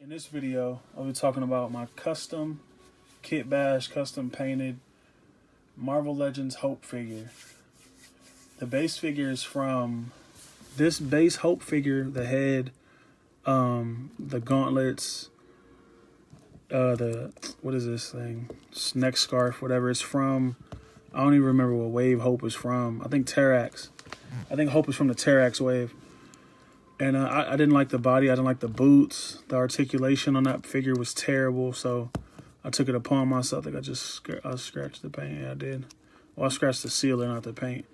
In this video, I'll be talking about my custom Kitbash, custom painted Marvel Legends Hope figure. The base figure is from this base Hope figure, the head, the gauntlets, what is this thing? Neck scarf, whatever it's from. I don't even remember what wave Hope is from. I think Terrax. I think Hope is from the Terrax wave. And I didn't like the body. I didn't like the boots. The articulation on that figure was terrible. So I took it upon myself. I think I scratched the paint. Yeah, I did. Well, I scratched the sealer, not the paint.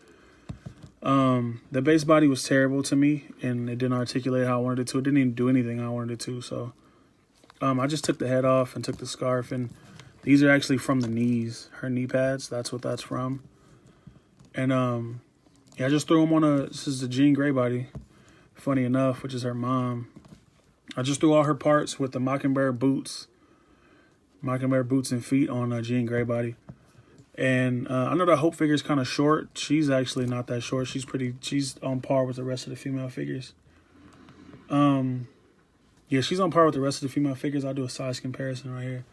The base body was terrible to me, and it didn't articulate how I wanted it to. It didn't even do anything I wanted it to. So I just took the head off and took the scarf. And these are actually from the knees, her knee pads. That's what that's from. And yeah, I just threw them on this is the Jean Grey body. Funny enough, which is her mom. I just threw all her parts with the Mockingbird boots and feet on Jean Grey body. And I know that Hope figure is kind of short. She's actually not that short. She's on par with the rest of the female figures. Yeah, she's on par with the rest of the female figures. I'll do a size comparison right here,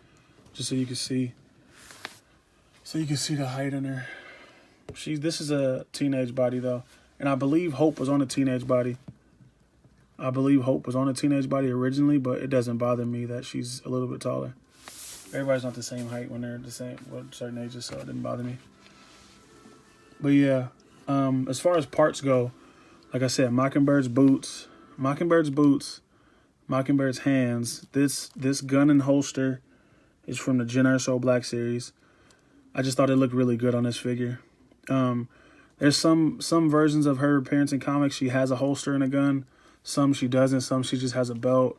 just so you can see. So you can see the height in her. This is a teenage body though, and I believe Hope was on a teenage body. I believe Hope was on a teenage body originally, but it doesn't bother me that she's a little bit taller. Everybody's not the same height when they're the same, certain ages, so it didn't bother me. But yeah, as far as parts go, like I said, Mockingbird's boots, Mockingbird's hands. This gun and holster is from the Erso Black series. I just thought it looked really good on this figure. There's some versions of her appearance in comics. She has a holster and a gun. Some she doesn't. Some she just has a belt.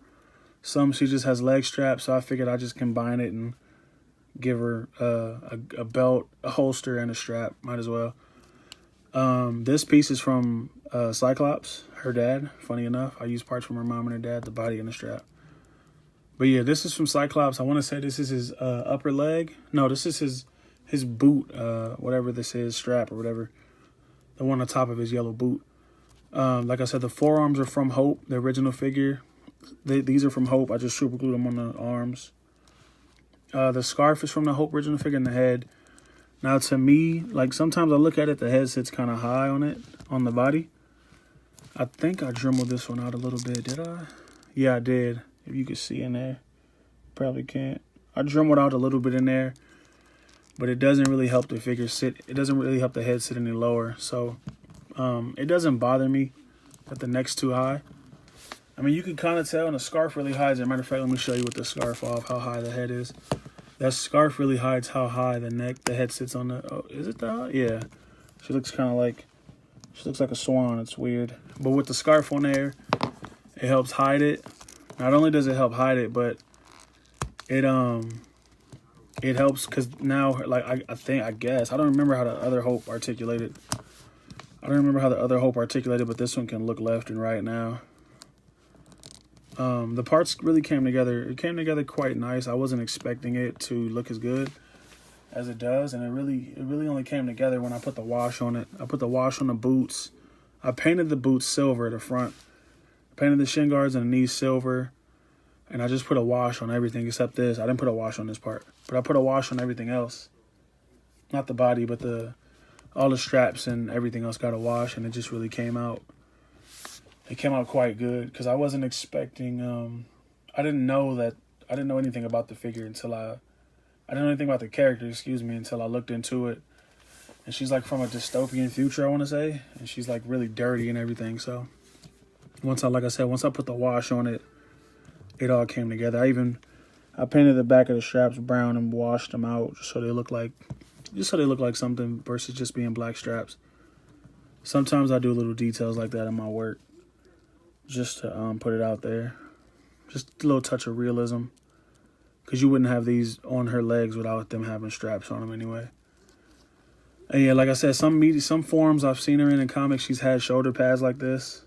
Some she just has leg straps. So I figured I'd just combine it and give her a belt, a holster, and a strap. Might as well. This piece is from Cyclops, her dad. Funny enough, I used parts from her mom and her dad, the body and the strap. But yeah, this is from Cyclops. I want to say this is his upper leg. No, this is his boot, whatever this is, strap or whatever. The one on top of his yellow boot. Like I said, the forearms are from Hope, the original figure. These are from Hope. I just super glued them on the arms. The scarf is from the Hope original figure in the head. Now, to me, like sometimes I look at it, the head sits kind of high on it, on the body. I think I dremeled this one out a little bit. Did I? Yeah, I did. If you could see in there. Probably can't. I dremeled out a little bit in there. But it doesn't really help the figure sit. It doesn't really help the head sit any lower. So it doesn't bother me that the neck's too high. I mean, you can kind of tell, and the scarf really hides it. As a matter of fact, let me show you with the scarf off how high the head is. That scarf really hides how high the head sits on the. Oh, is it that high? Yeah. She looks kind of like. She looks like a swan. It's weird. But with the scarf on there, it helps hide it. Not only does it help hide it, but it helps because now, like, I guess I don't remember how the other Hope articulated. But this one can look left and right now. The parts really came together. It came together quite nice. I wasn't expecting it to look as good as it does, and it really only came together when I put the wash on it. I put the wash on the boots. I painted the boots silver at the front. I painted the shin guards and the knees silver, and I just put a wash on everything except this. I didn't put a wash on this part, but I put a wash on everything else. Not the body, but all the straps and everything else got a wash, and it just really came out. It came out quite good because I wasn't expecting. I didn't know anything about the figure until I didn't know anything about the character. Until I looked into it. And she's like from a dystopian future, I want to say, and she's like really dirty and everything. So once I put the wash on it, it all came together. I painted the back of the straps brown and washed them out so they look like something versus just being black straps. Sometimes I do little details like that in my work just to put it out there. Just a little touch of realism. Because you wouldn't have these on her legs without them having straps on them anyway. And yeah, like I said, some forums I've seen her in comics, she's had shoulder pads like this.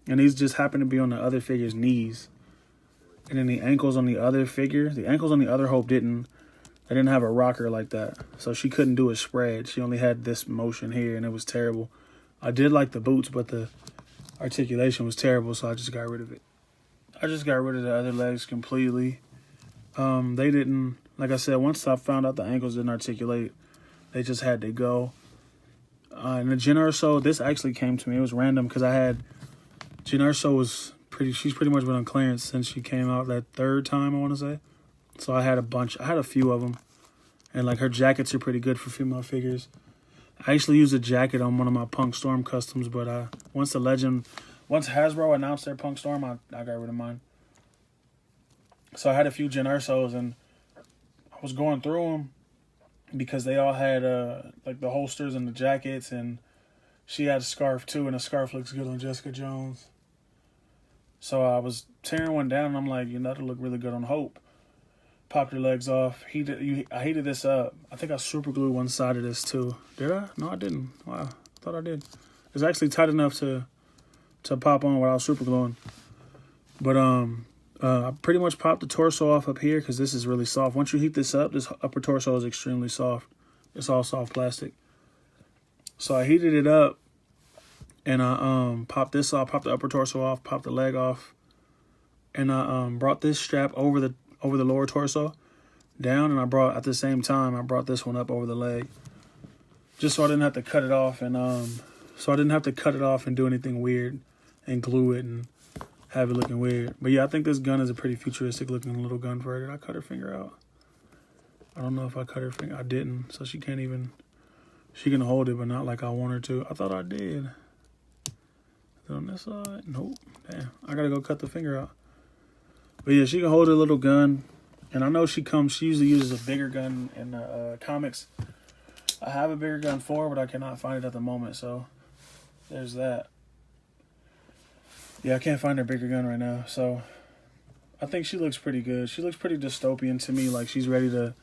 And these just happen to be on the other figure's knees. And then the ankles on the other figure, the ankles on the other Hope didn't have a rocker like that. So she couldn't do a spread. She only had this motion here, and it was terrible. I did like the boots, but the articulation was terrible, so I just got rid of it. I just got rid of the other legs completely. They didn't, like I said, once I found out the ankles didn't articulate, they just had to go. And the Jen Erso, this actually came to me. It was random because I had Jen Erso she's pretty much been on clearance since she came out that third time, I want to say. So I had a few of them. And like her jackets are pretty good for female figures. I actually used a jacket on one of my Punk Storm customs, but once Hasbro announced their Punk Storm, I got rid of mine. So I had a few Jen Ersos, and I was going through them because they all had like the holsters and the jackets, and she had a scarf too, and a scarf looks good on Jessica Jones. So I was tearing one down, and I'm like, that'll look really good on Hope. Popped her legs off. I heated this up. I think I super glued one side of this too. Did I? No, I didn't. Wow, I thought I did. It's actually tight enough to pop on without super gluing. But I pretty much popped the torso off up here because this is really soft. Once you heat this up, this upper torso is extremely soft. It's all soft plastic. So I heated it up, and I popped this off, popped the upper torso off, popped the leg off, and I brought this strap over the lower torso down, and at the same time I brought this one up over the leg, just so I didn't have to cut it off, and do anything weird and glue it and have it looking weird. But yeah, I think this gun is a pretty futuristic looking little gun for her. Did I cut her finger out? I don't know if I cut her finger. I didn't, so she can hold it, but not like I want her to. I thought I did. On this side? Nope. Damn, I gotta go cut the finger out. But yeah, she can hold her little gun. And I know she usually uses a bigger gun in the comics. I have a bigger gun for her, but I cannot find it at the moment, so there's that. Yeah, I can't find her bigger gun right now, so I think she looks pretty good. She looks pretty dystopian to me, like she's ready to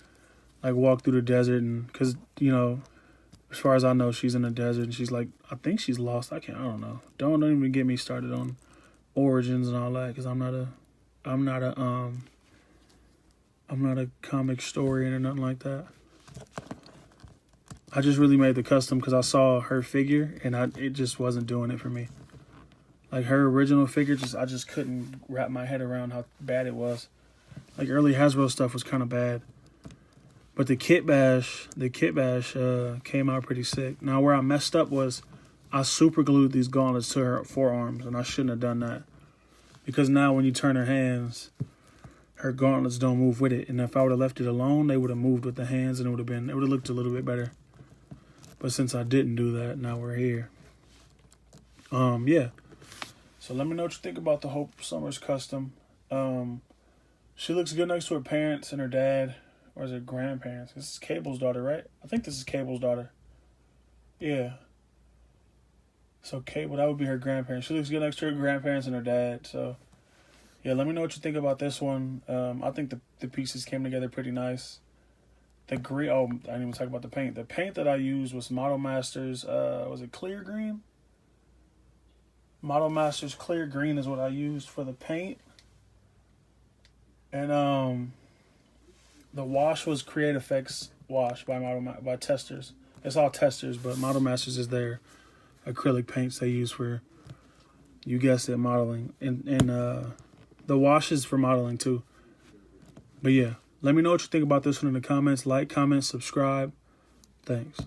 like walk through the desert, and because as far as I know, she's in the desert, and she's like, I think she's lost. I don't know. Don't even get me started on origins and all that, because I'm not a comic historian or nothing like that. I just really made the custom because I saw her figure, and it just wasn't doing it for me. Like her original figure, I just couldn't wrap my head around how bad it was. Like early Hasbro stuff was kind of bad. But the Kitbash came out pretty sick. Now where I messed up was I super glued these gauntlets to her forearms, and I shouldn't have done that. Because now when you turn her hands, her gauntlets don't move with it. And if I would have left it alone, they would have moved with the hands, and it would have looked a little bit better. But since I didn't do that, now we're here. Yeah. So let me know what you think about the Hope Summers custom. She looks good next to her parents and her dad. Or is it grandparents? This is Cable's daughter, right? I think this is Cable's daughter. Yeah. So Cable, that would be her grandparents. She looks good next to her grandparents and her dad. So, yeah, let me know what you think about this one. I think the pieces came together pretty nice. The green, I didn't even talk about the paint. The paint that I used was Model Masters, was it clear green? Model Masters clear green is what I used for the paint. And the wash was Create Effects wash by Testors. It's all Testors, but Model Masters is their acrylic paints they use for, you guessed it, modeling. And the wash is for modeling too. But yeah, let me know what you think about this one in the comments. Like, comment, subscribe. Thanks.